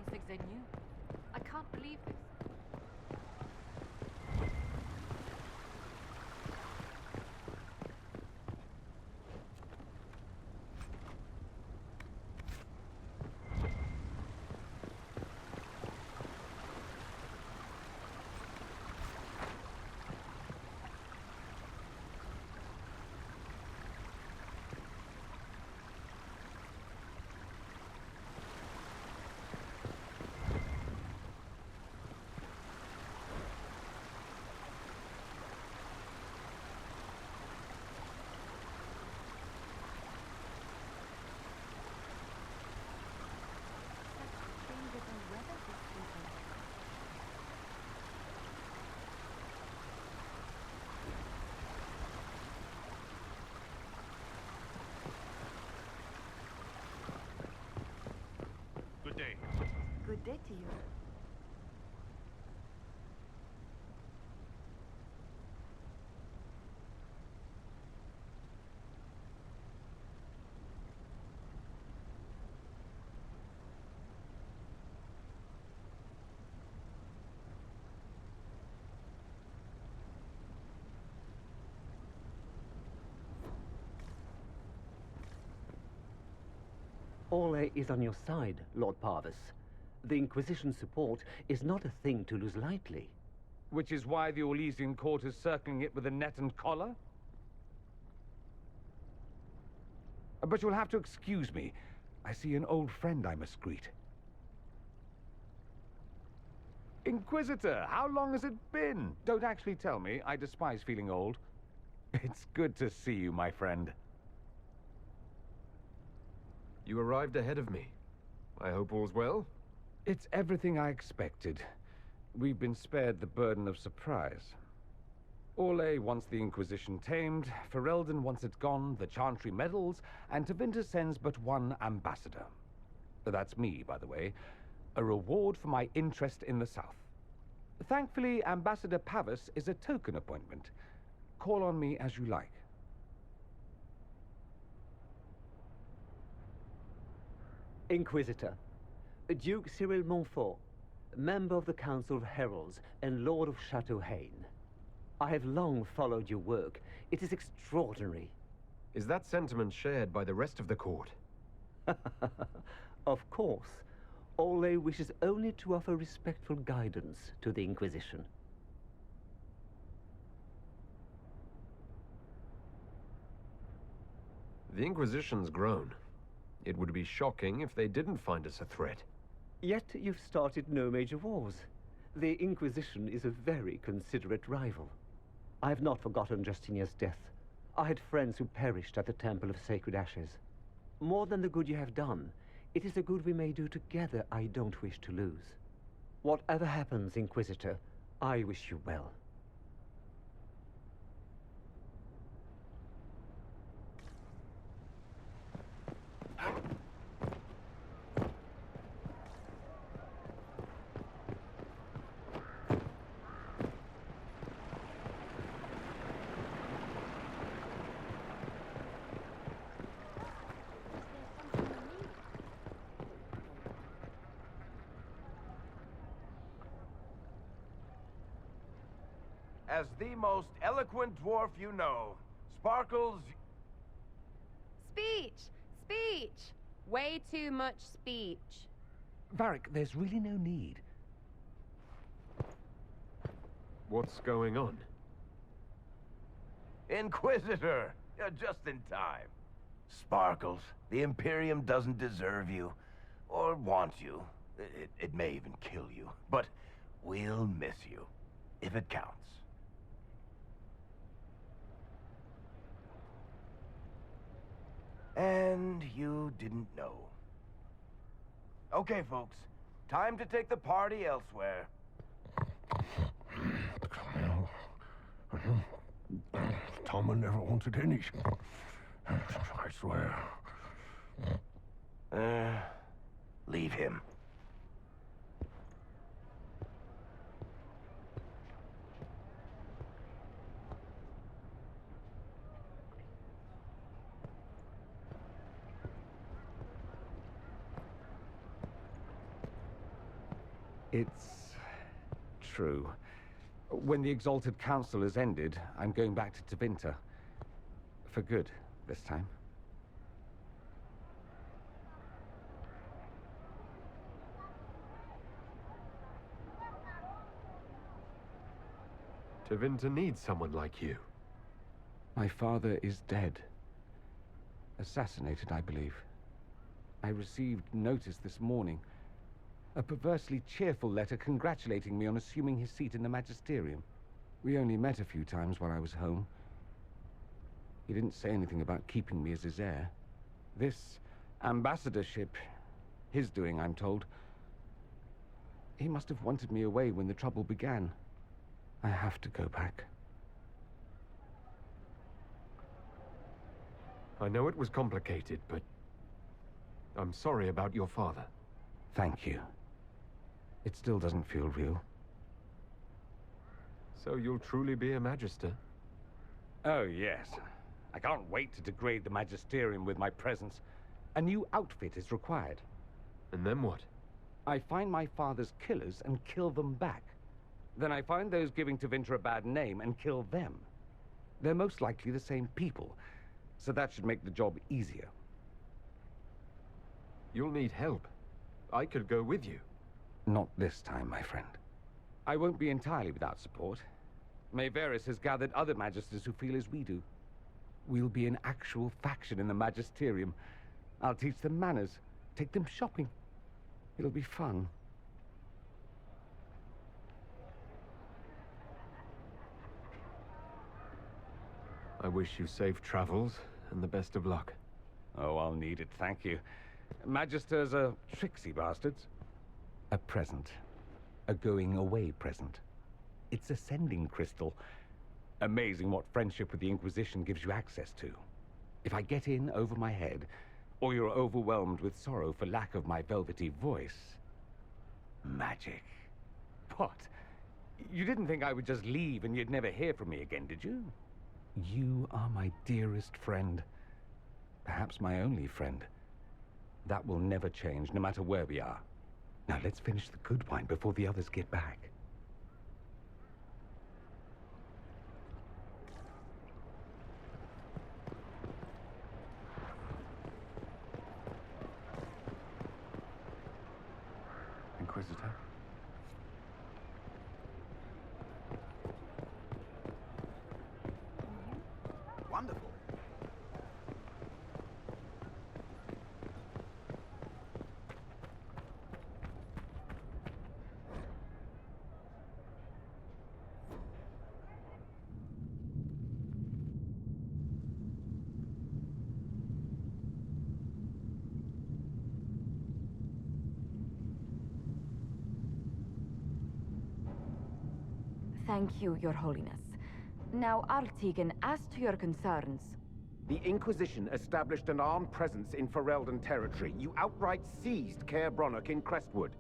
don't think they knew. I can't believe this. Good day. Good day to you. Ole is on your side, Lord Parvis. The Inquisition support is not a thing to lose lightly. Which is why the Orlesian court is circling it with a net and collar? But you'll have to excuse me. I see an old friend I must greet. Inquisitor, how long has it been? Don't actually tell me. I despise feeling old. It's good to see you, my friend. You arrived ahead of me. I hope all's well? It's everything I expected. We've been spared the burden of surprise. Orle wants the Inquisition tamed, Ferelden wants it gone, the Chantry meddles, and Tevinter sends but one ambassador. That's me, by the way. A reward for my interest in the South. Thankfully, Ambassador Pavis is a token appointment. Call on me as you like. Inquisitor, Duke Cyril Montfort, member of the Council of Heralds and Lord of Chateau Haine. I have long followed your work. It is extraordinary. Is that sentiment shared by the rest of the court? Of course. Ole wishes only to offer respectful guidance to the Inquisition. The Inquisition's grown. It would be shocking if they didn't find us a threat. Yet you've started no major wars. The Inquisition is a very considerate rival. I have not forgotten Justinian's death. I had friends who perished at the Temple of Sacred Ashes. More than the good you have done, it is a good we may do together I don't wish to lose. Whatever happens, Inquisitor, I wish you well. As the most eloquent dwarf you know, Sparkles... Speech! Speech! Way too much speech. Varric, there's really no need. What's going on? Inquisitor! You're just in time. Sparkles, the Imperium doesn't deserve you, or want you. It may even kill you, but we'll miss you, if it counts. And you didn't know. Okay, folks. Time to take the party elsewhere. Toma never wanted any. I swear. Leave him. It's true. When the Exalted Council has ended, I'm going back to Tevinter. For good, this time. Tevinter needs someone like you. My father is dead. Assassinated, I believe. I received notice this morning. A perversely cheerful letter congratulating me on assuming his seat in the magisterium. We only met a few times while I was home. He didn't say anything about keeping me as his heir. This ambassadorship, his doing, I'm told. He must have wanted me away when the trouble began. I have to go back. I know it was complicated, but I'm sorry about your father. Thank you. It still doesn't feel real. So you'll truly be a Magister? Oh, yes. I can't wait to degrade the Magisterium with my presence. A new outfit is required. And then what? I find my father's killers and kill them back. Then I find those giving Tevinter a bad name and kill them. They're most likely the same people, so that should make the job easier. You'll need help. I could go with you. Not this time, my friend. I won't be entirely without support. Maevaris has gathered other Magisters who feel as we do. We'll be an actual faction in the Magisterium. I'll teach them manners, take them shopping. It'll be fun. I wish you safe travels and the best of luck. Oh, I'll need it, thank you. Magisters are tricksy bastards. A present. A going-away present. It's a sending crystal. Amazing what friendship with the Inquisition gives you access to. If I get in over my head, or you're overwhelmed with sorrow for lack of my velvety voice... magic. What? You didn't think I would just leave and you'd never hear from me again, did you? You are my dearest friend. Perhaps my only friend. That will never change, no matter where we are. Now let's finish the good wine before the others get back. Inquisitor? Wonderful. Thank you, Your Holiness. Now, Artigan, as to your concerns... The Inquisition established an armed presence in Ferelden territory. You outright seized Caer Bronach in Crestwood.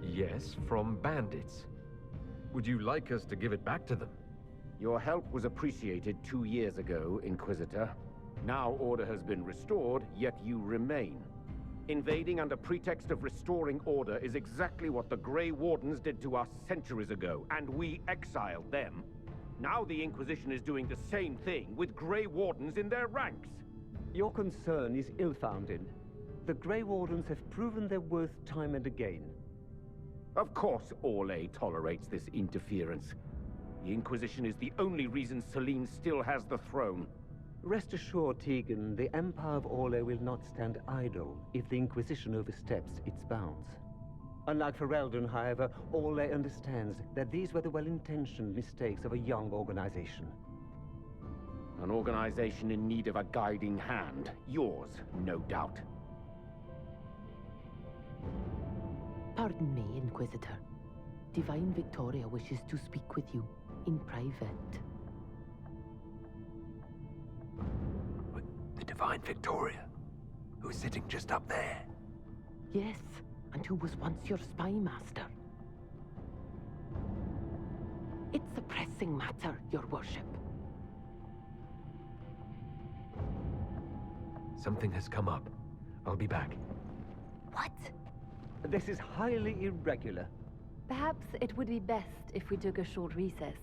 Yes, from bandits. Would you like us to give it back to them? Your help was appreciated 2 years ago, Inquisitor. Now order has been restored, yet you remain. Invading under pretext of restoring order is exactly what the Grey Wardens did to us centuries ago, and we exiled them. Now the Inquisition is doing the same thing with Grey Wardens in their ranks. Your concern is ill-founded. The Grey Wardens have proven their worth time and again. Of course Orlais tolerates this interference. The Inquisition is the only reason Selene still has the throne. Rest assured, Tegan, the Empire of Orlais will not stand idle if the Inquisition oversteps its bounds. Unlike Ferelden, however, Orlais understands that these were the well-intentioned mistakes of a young organization. An organization in need of a guiding hand. Yours, no doubt. Pardon me, Inquisitor. Divine Victoria wishes to speak with you in private. The Divine Victoria, who's sitting just up there. Yes, and who was once your spy master. It's a pressing matter, Your Worship. Something has come up. I'll be back. What? This is highly irregular. Perhaps it would be best if we took a short recess.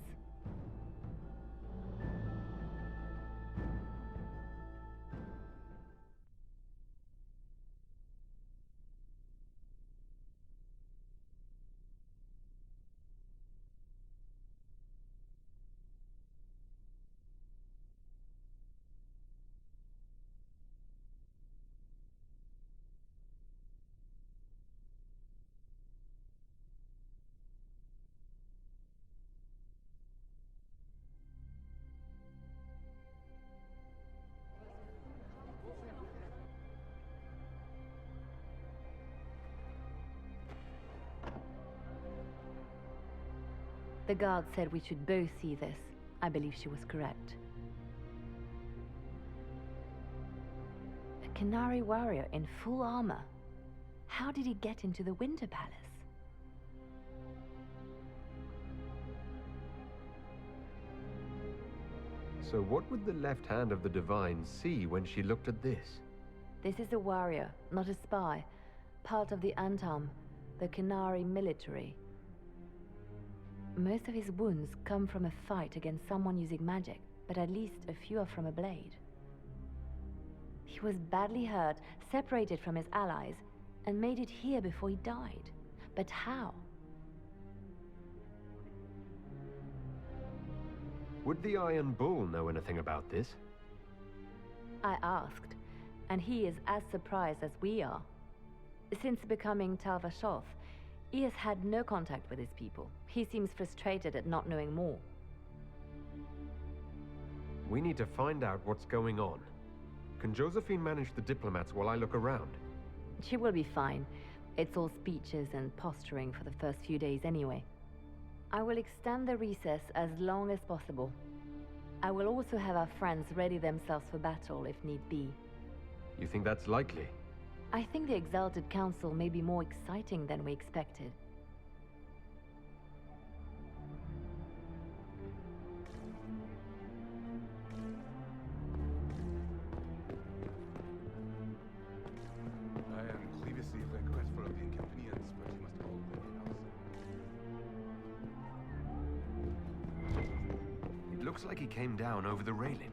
The guard said we should both see this. I believe she was correct. A Canary warrior in full armor. How did he get into the Winter Palace? So what would the left hand of the Divine see when she looked at this? This is a warrior, not a spy. Part of the Antam, the Canary military. Most of his wounds come from a fight against someone using magic, but at least a few are from a blade. He was badly hurt, separated from his allies, and made it here before he died. But how? Would the Iron Bull know anything about this? I asked, and he is as surprised as we are. Since becoming Talvashoth, he has had no contact with his people. He seems frustrated at not knowing more. We need to find out what's going on. Can Josephine manage the diplomats while I look around? She will be fine. It's all speeches and posturing for the first few days anyway. I will extend the recess as long as possible. I will also have our friends ready themselves for battle if need be. You think that's likely? I think the Exalted Council may be more exciting than we expected. I am previously request for the inconvenience, but you must all wait outside. It looks like he came down over the railing.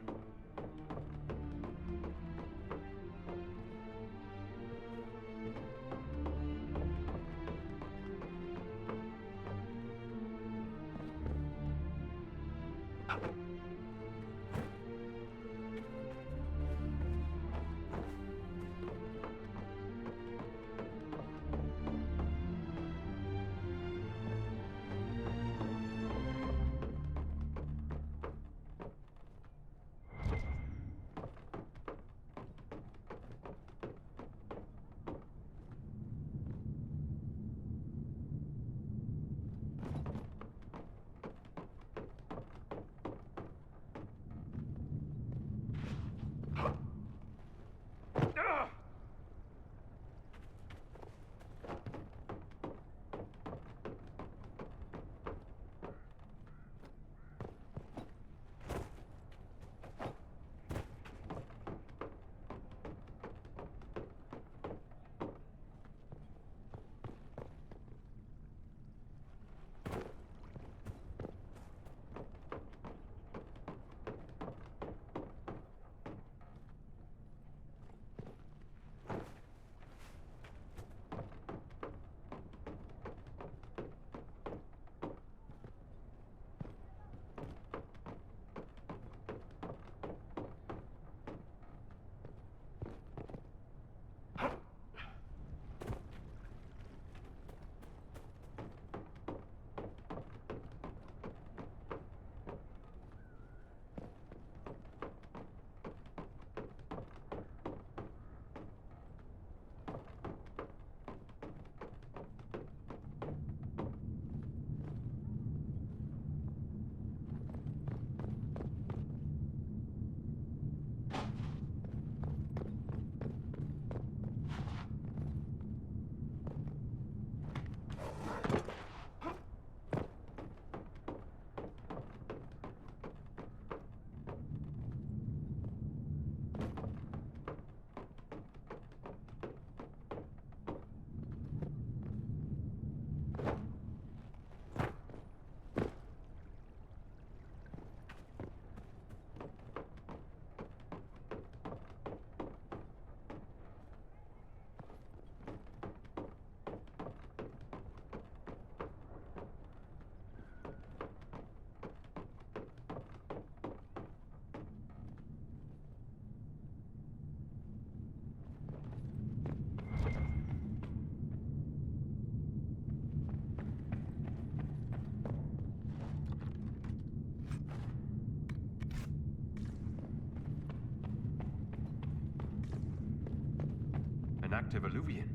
active Eluvian.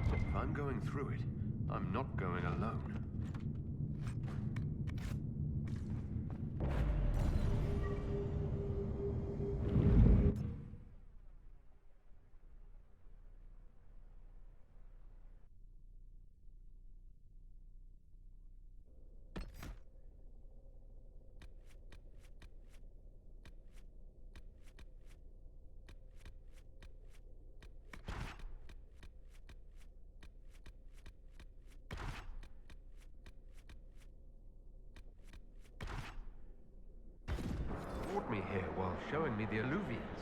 If I'm going through it, I'm not going alone. Brought me here while showing me the Eluvians.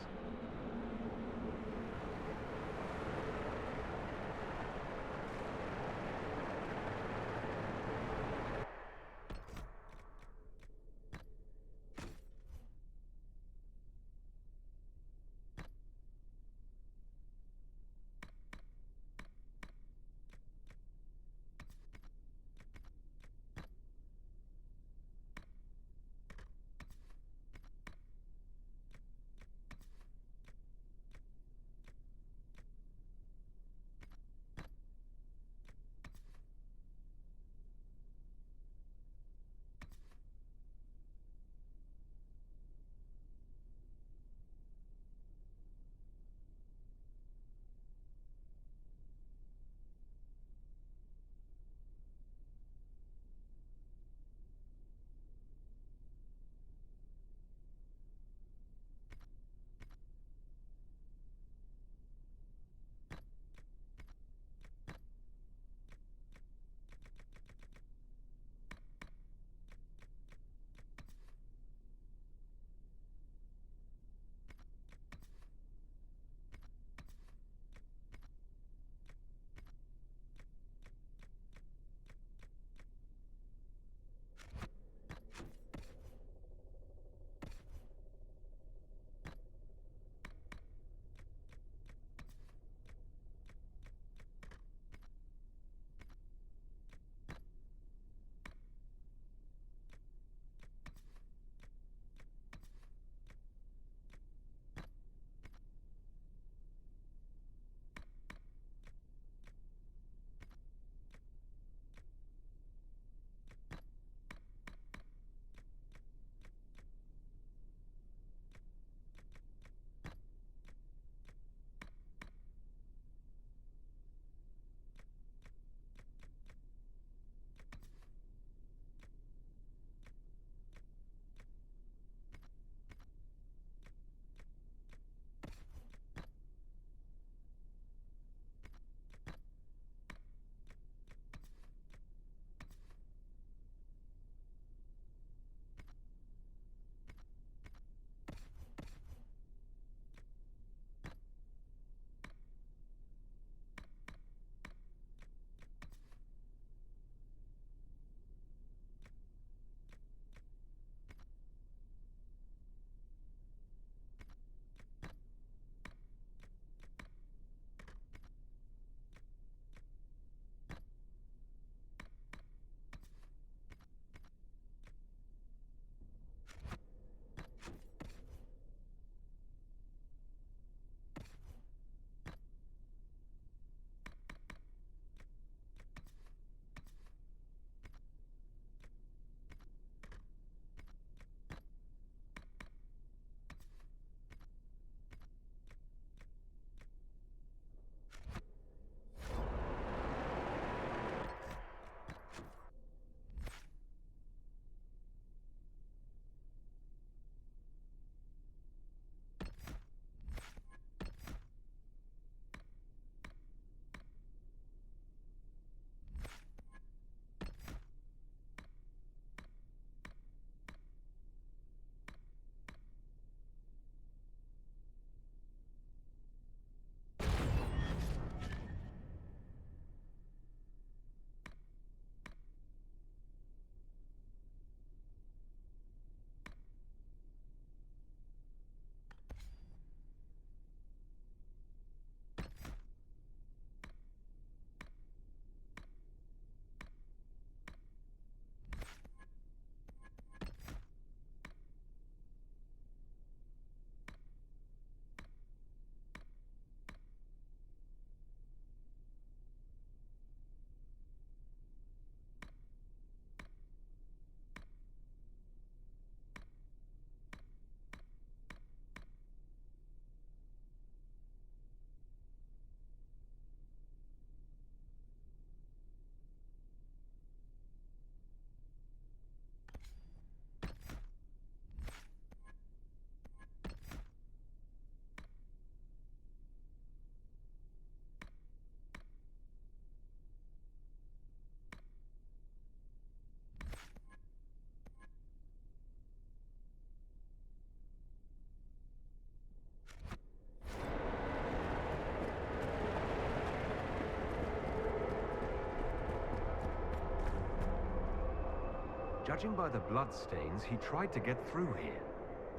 Judging by the bloodstains, he tried to get through here.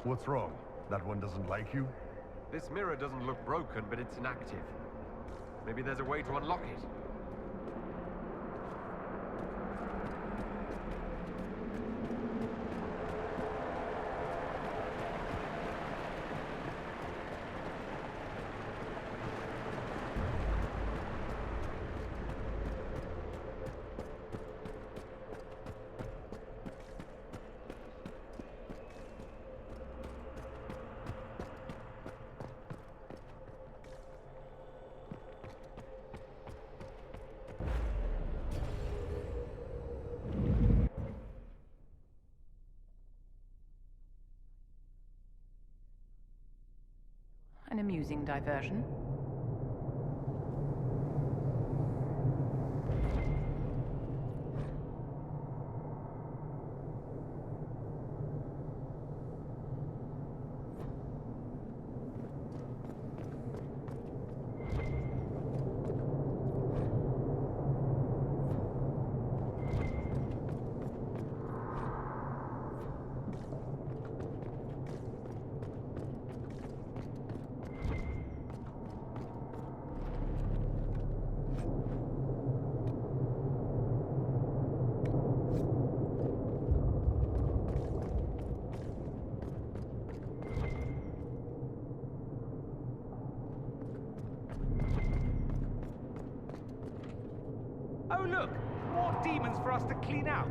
What's wrong? That one doesn't like you? This mirror doesn't look broken, but it's inactive. Maybe there's a way to unlock it. An amusing diversion. Oh look! More demons for us to clean out!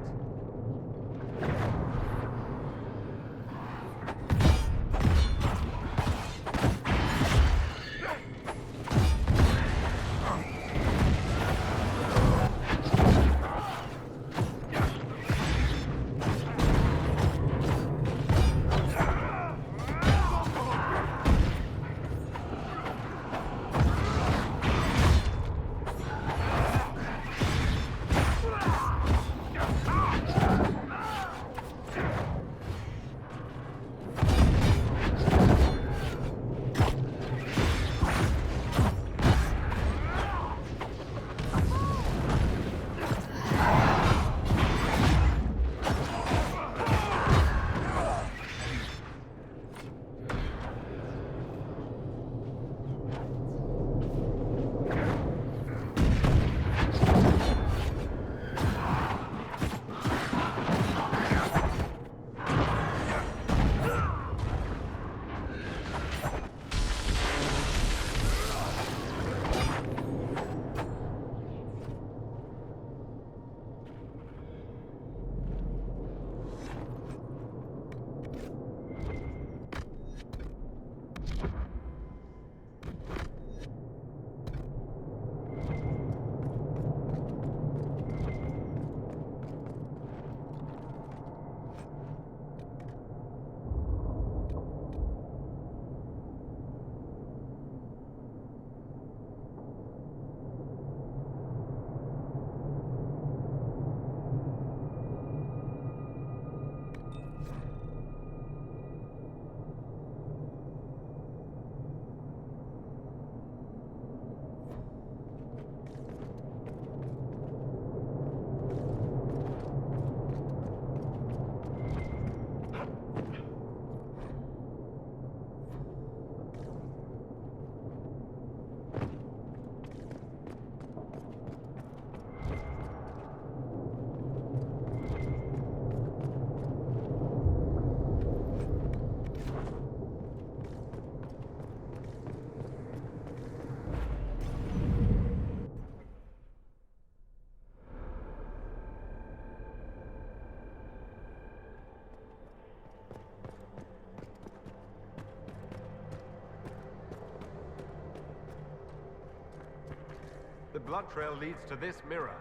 The blood trail leads to this mirror.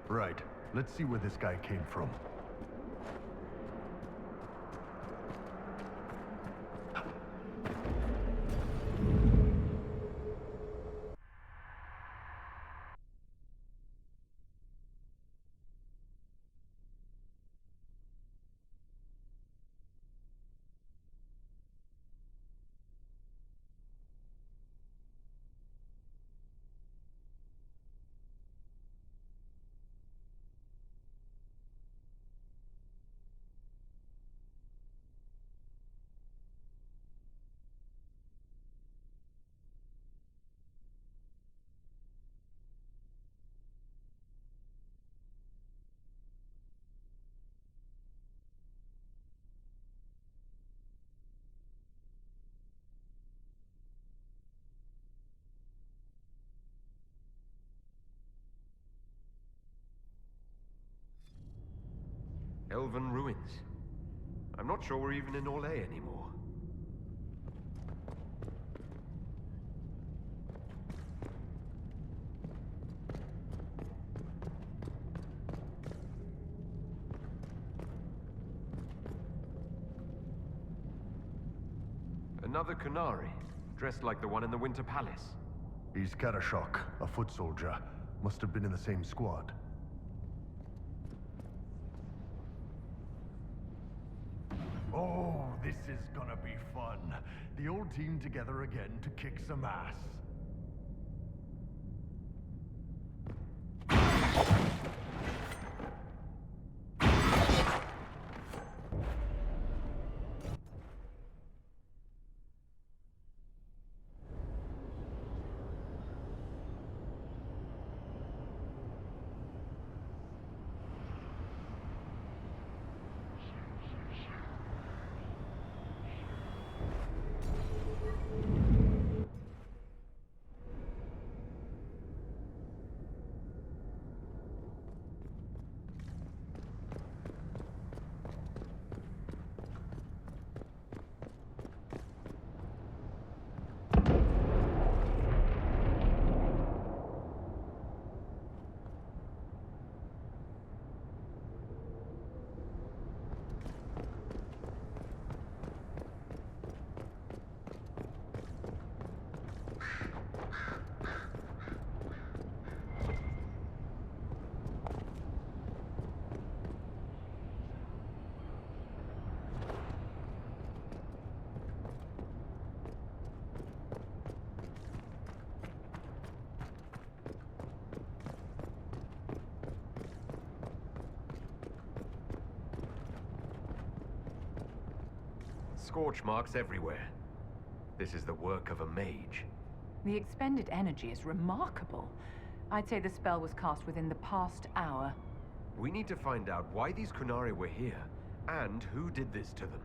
Right. Let's see where this guy came from. elven ruins. I'm not sure we're even in Orlais anymore. Another Qunari, dressed like the one in the Winter Palace. He's Karashok, a foot soldier. Must have been in the same squad. Oh, this is gonna be fun. The old team together again to kick some ass. Scorch marks everywhere. This is the work of a mage. The expended energy is remarkable. I'd say the spell was cast within the past hour. We need to find out why these Qunari were here, and who did this to them.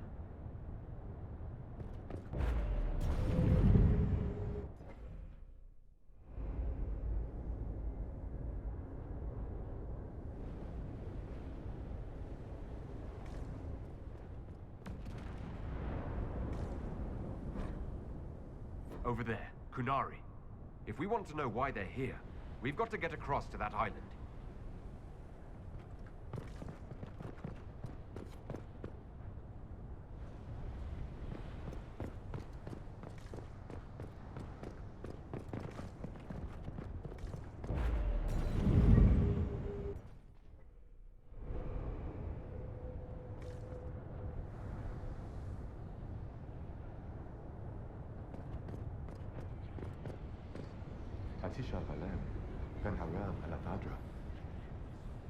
Over there, Qunari. If we want to know why they're here, we've got to get across to that island.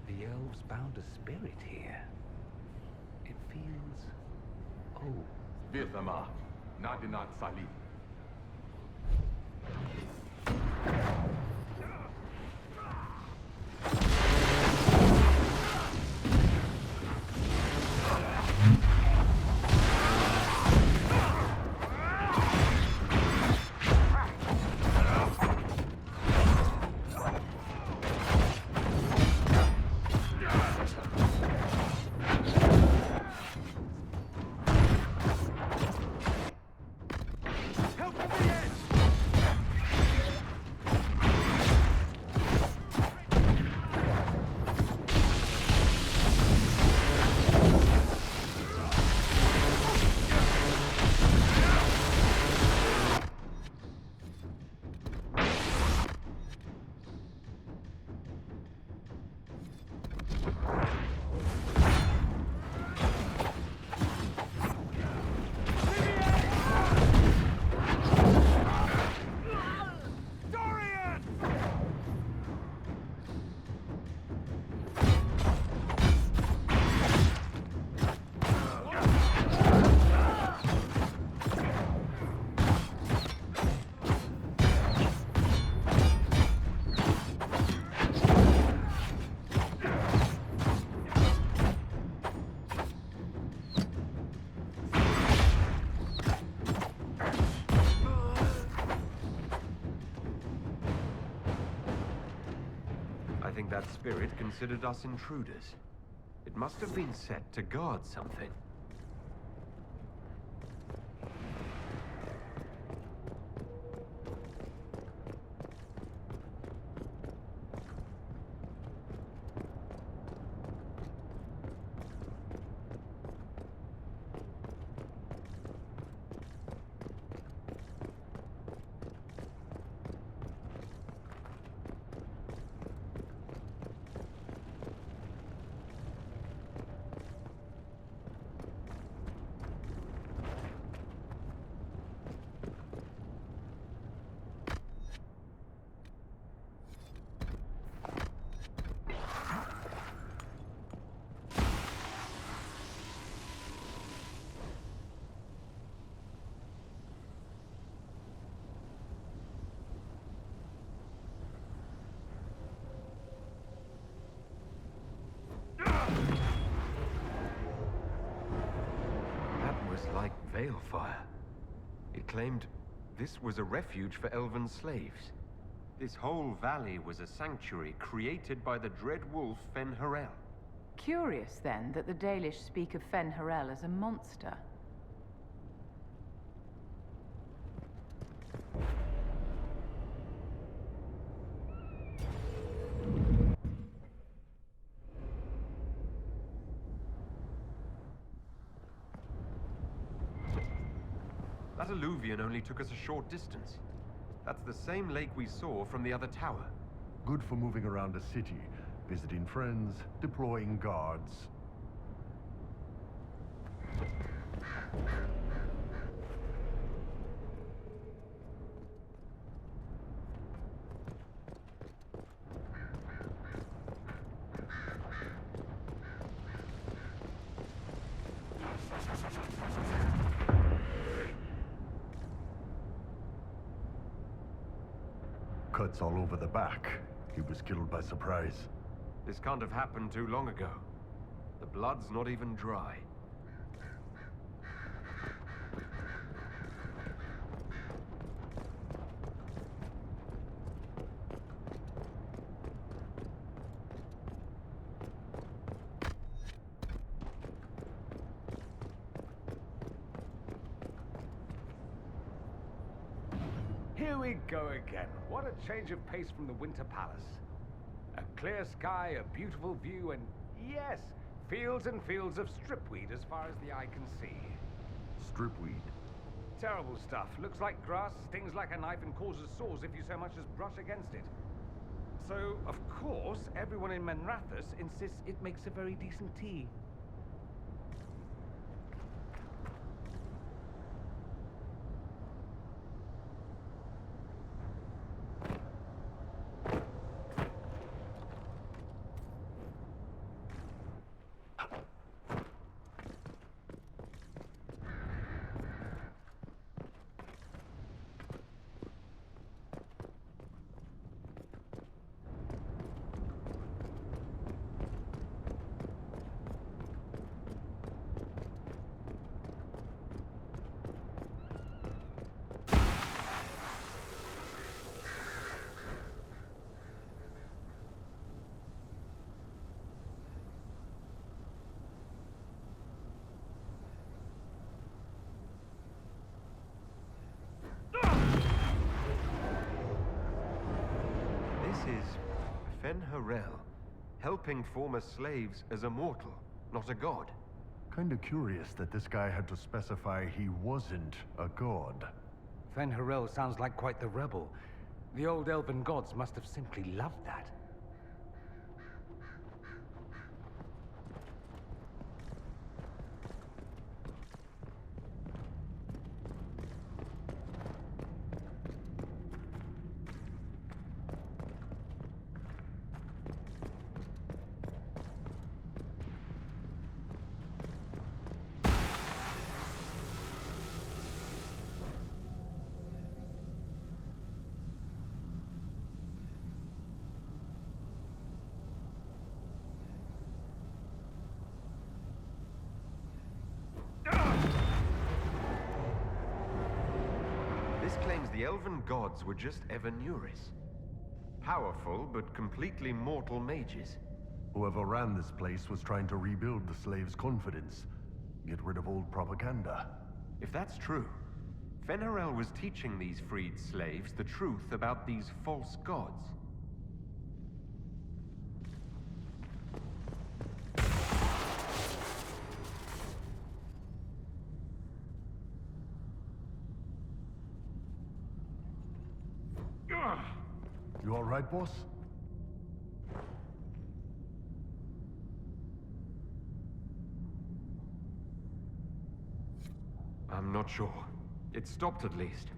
The elves bound a spirit here. It feels old. Vithama, Nadinat Salih. I think that spirit considered us intruders. It must have been set to guard something. Like Veilfire. It claimed this was a refuge for elven slaves. This whole valley was a sanctuary created by the dread wolf Fen-Harel. Curious, then, that the Dalish speak of Fen-Harel as a monster. That Eluvian only took us a short distance. That's the same lake we saw from the other tower. Good for moving around a city, visiting friends, deploying guards. Cuts all over the back. He was killed by surprise. This can't have happened too long ago. The blood's not even dry. Here we go again. What a change of pace from the Winter Palace. A clear sky, a beautiful view, and yes, fields and fields of stripweed as far as the eye can see. Stripweed? Terrible stuff. Looks like grass, stings like a knife, and causes sores if you so much as brush against it. So, of course, everyone in Menrathus insists it makes a very decent tea. Is Fen-Harel, helping former slaves as a mortal, not a god. Kinda curious that this guy had to specify he wasn't a god. Fen-Harel sounds like quite the rebel. The old elven gods must have simply loved that. This claims the elven gods were just Evanuris. Powerful, but completely mortal mages. Whoever ran this place was trying to rebuild the slaves' confidence. Get rid of old propaganda. If that's true, Fen'Harel was teaching these freed slaves the truth about these false gods. You all right, boss? I'm not sure. It stopped at least.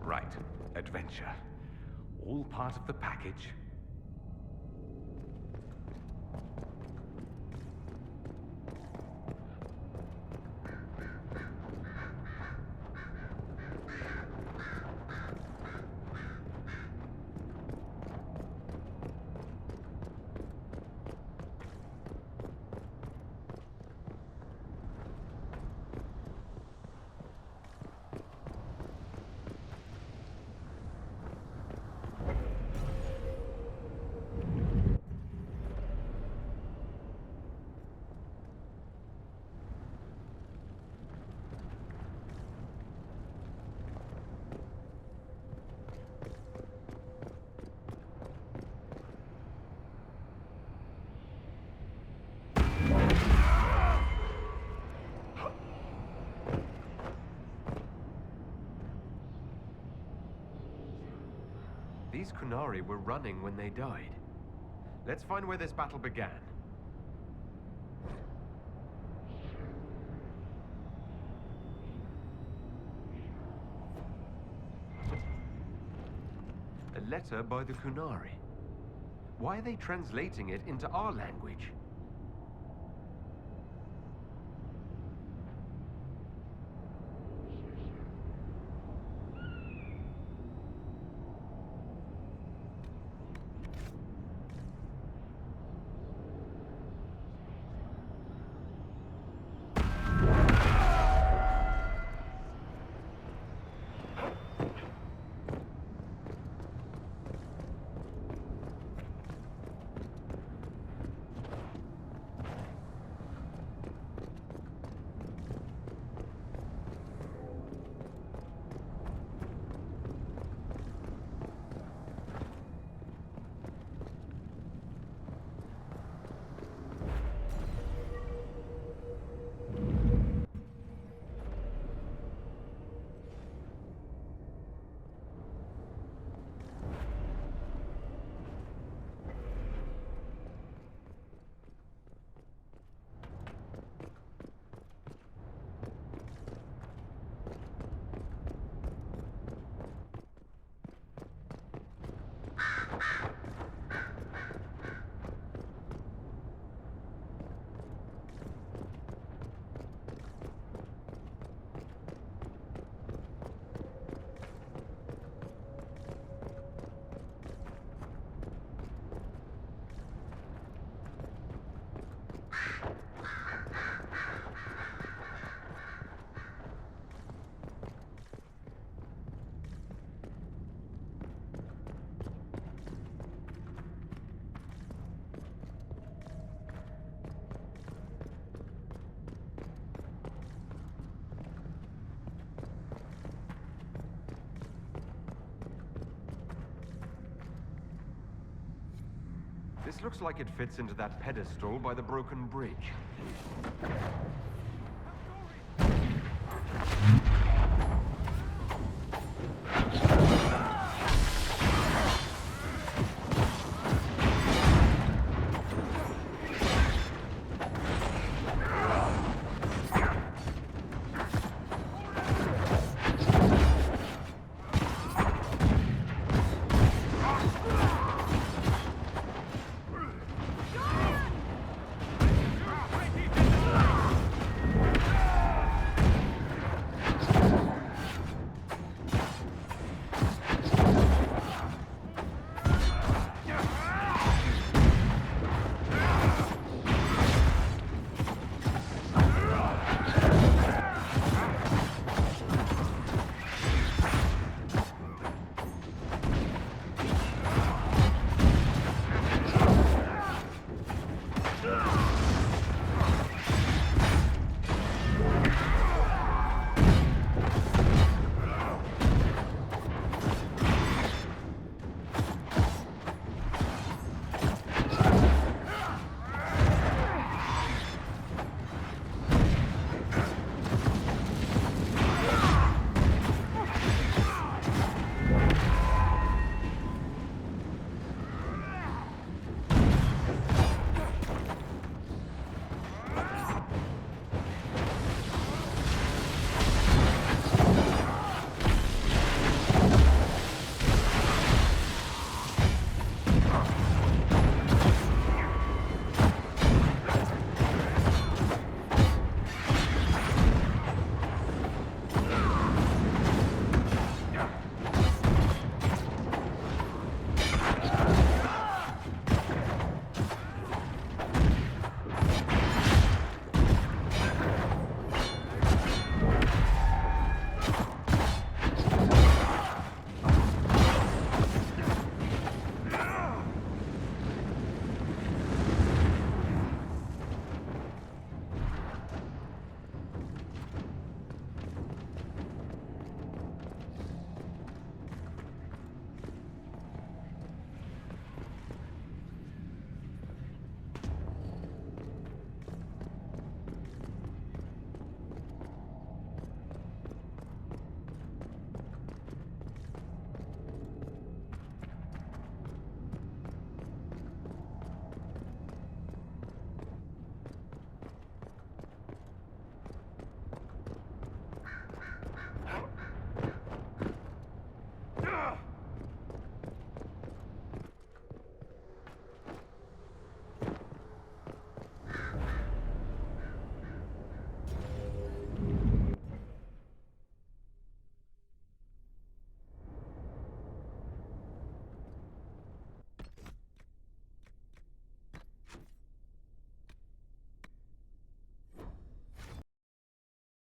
Right. Adventure. All part of the package. These Kunari were running when they died. Let's find where this battle began. A letter by the Kunari. Why are they translating it into our language? This looks like it fits into that pedestal by the broken bridge.